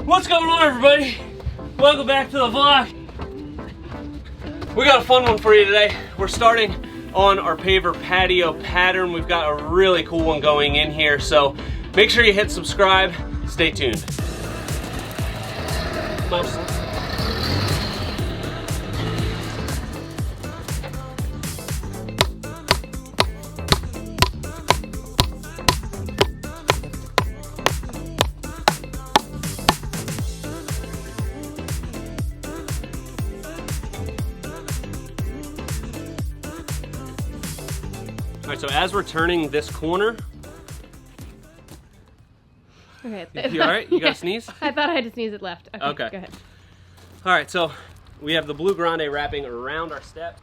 What's going on, everybody? Welcome back to the vlog. We got a fun one for you today. We're starting on our Paver Patio pattern. We've got a really cool one going in here, so make sure you hit subscribe. Stay tuned. All right, so as we're turning this corner, okay. You all right? You got to sneeze? I thought I had to sneeze it left. Okay, go ahead. All right, so we have the blue Grande wrapping around our step,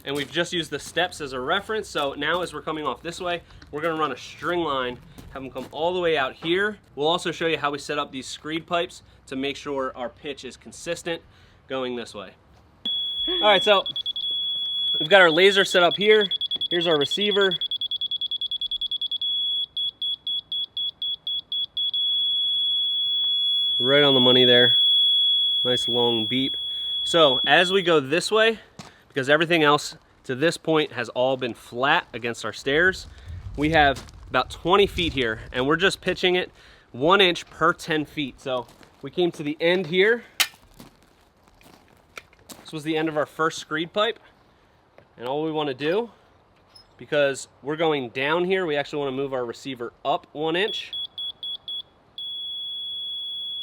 and we've just used the steps as a reference. So now as we're coming off this way, we're gonna run a string line, have them come all the way out here. We'll also show you how we set up these screed pipes to make sure our pitch is consistent going this way. All right, so we've got our laser set up here. Here's our receiver. Right on the money there. Nice long beep. So as we go this way, because everything else to this point has all been flat against our stairs, we have about 20 feet here, and we're just pitching it 1 inch per 10 feet. So we came to the end here. This was the end of our first screed pipe. And all we want to do, because we're going down here, we actually want to move our receiver up 1 inch.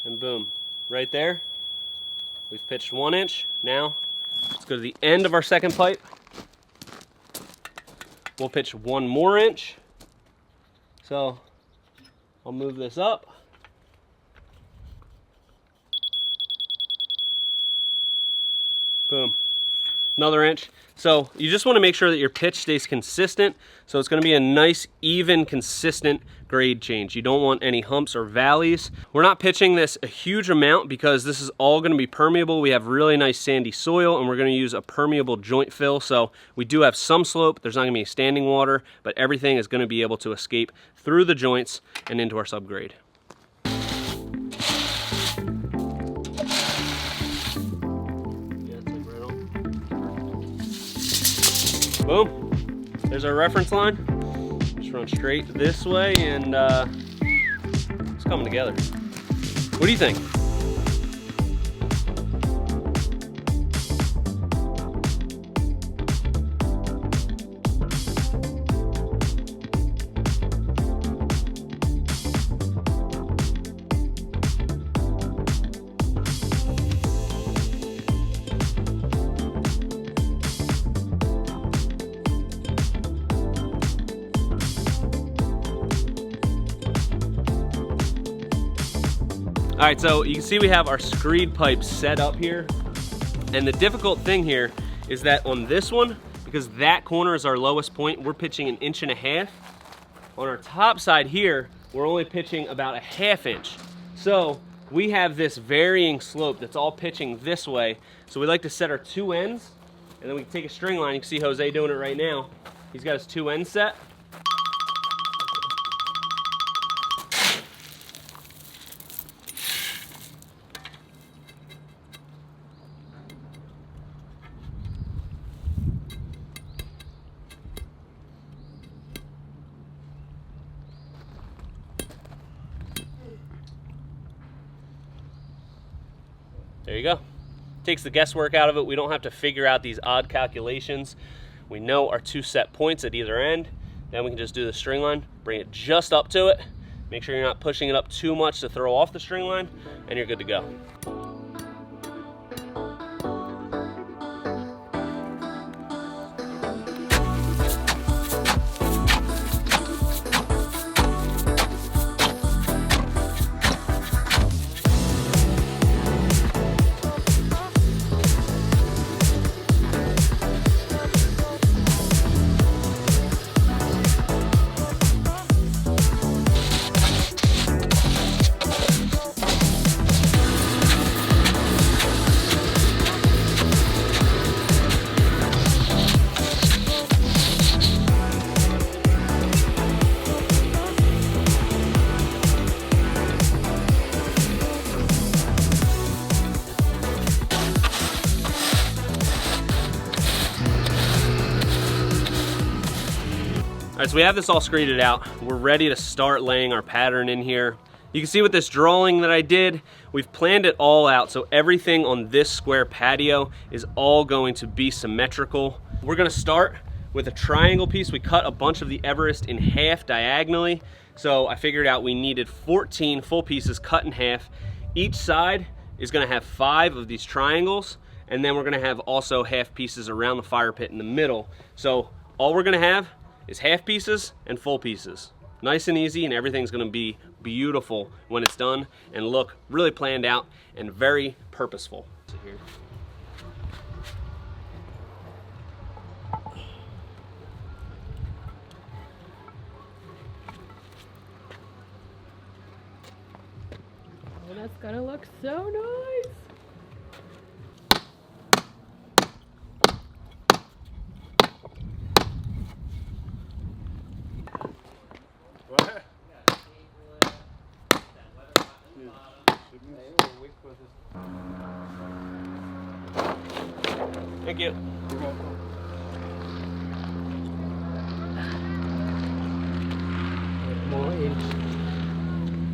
And boom, right there. We've pitched 1 inch. Now, let's go to the end of our second pipe. We'll pitch 1 more inch. So, I'll move this up. Boom. Another inch. So you just want to make sure that your pitch stays consistent. So it's going to be a nice, even, consistent grade change. You don't want any humps or valleys. We're not pitching this a huge amount because this is all going to be permeable. We have really nice sandy soil, and we're going to use a permeable joint fill. So we do have some slope. There's not going to be standing water, but everything is going to be able to escape through the joints and into our subgrade. Boom, there's our reference line. Just run straight this way, and it's coming together. What do you think? All right, so you can see we have our screed pipe set up here. And the difficult thing here is that on this one, because that corner is our lowest point, we're pitching 1.5 inches. On our top side here, we're only pitching about 1/2 inch. So we have this varying slope that's all pitching this way. So we like to set our 2 ends, and then we can take a string line. You can see Jose doing it right now. He's got his 2 ends set. There you go. Takes the guesswork out of it. We don't have to figure out these odd calculations. We know our 2 set points at either end. Then we can just do the string line, bring it just up to it. Make sure you're not pushing it up too much to throw off the string line, and you're good to go. right, so we have this all screeded out. We're ready to start laying our pattern in here. You can see with this drawing that I did, we've planned it all out, so everything on this square patio is all going to be symmetrical. We're gonna start with a triangle piece. We cut a bunch of the Everest in half diagonally, so I figured out we needed 14 full pieces cut in half. Each side is gonna have 5 of these triangles, and then we're gonna have also half pieces around the fire pit in the middle. So all we're gonna have is half pieces and full pieces. Nice and easy, and everything's gonna be beautiful when it's done and look really planned out and very purposeful. Here. Oh, that's gonna look so nice. Thank you.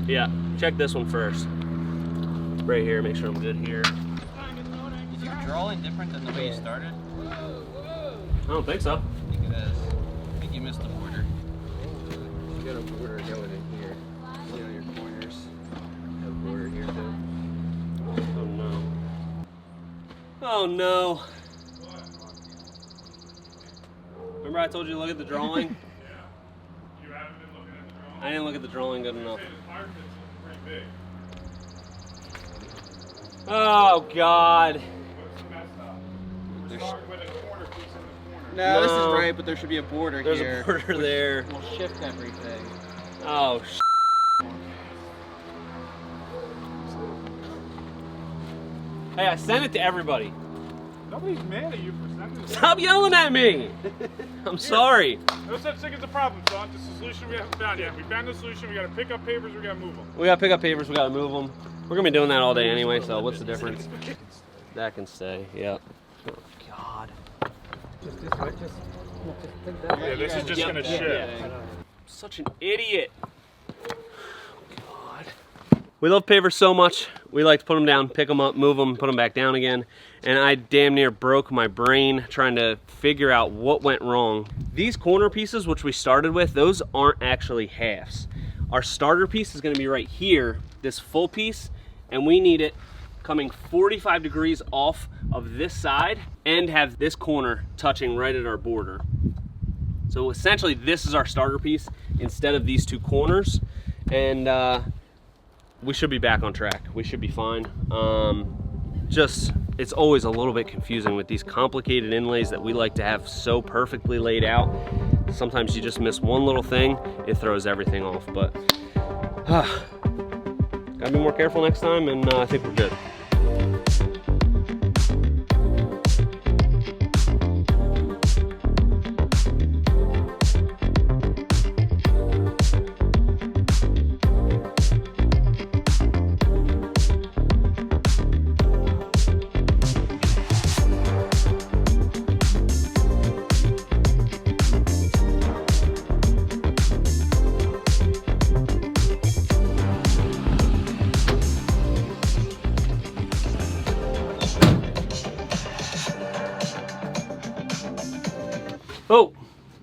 Yeah, check this one first. Right here, make sure I'm good here. Is your drawing different than the way you started? I don't think so. I think it is. I think you missed the border. You got a border going in here. You know, your corners have a border here too. Oh no. Oh no. Remember I told you to look at the drawing? You haven't been looking at the drawing? I didn't look at the drawing good enough. The fire pit's pretty big. Oh God. What's messed up? We're starting with a corner piece in the corner. No, this is No. right, but there should be a border There's here. a border there. We'll shift everything. Oh Hey, I sent it to everybody. Nobody's mad at you for sending it. Stop yelling at me. I'm sorry. No such thing as a problem, son. This is a solution we haven't found yet. We found the solution. We got to pick up pavers. We got to move them. We gotta pick up pavers, we gotta move them. We're gonna be doing that all day anyway, so what's the difference? That can stay, yeah. Oh God. Yeah, this is just Yep. going to Yeah. shift. Such an idiot. God. We love pavers so much. We like to put them down, pick them up, move them, put them back down again. And I damn near broke my brain trying to figure out what went wrong. These corner pieces, which we started with, those aren't actually halves. Our starter piece is gonna be right here, this full piece, and we need it coming 45 degrees off of this side and have this corner touching right at our border. So essentially this is our starter piece instead of these two corners, and we should be back on track. We should be fine. It's always a little bit confusing with these complicated inlays that we like to have so perfectly laid out. Sometimes you just miss one little thing, it throws everything off, but gotta be more careful next time, and I think we're good. Oh,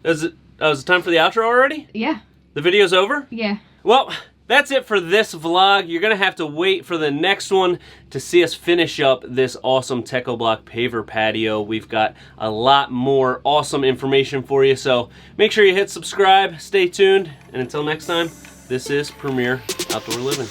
is it time for the outro already? Yeah. The video's over? Yeah. Well, that's it for this vlog. You're gonna have to wait for the next one to see us finish up this awesome Techo-Bloc Paver Patio. We've got a lot more awesome information for you, so make sure you hit subscribe, stay tuned, and until next time, this is Premier Outdoor Living.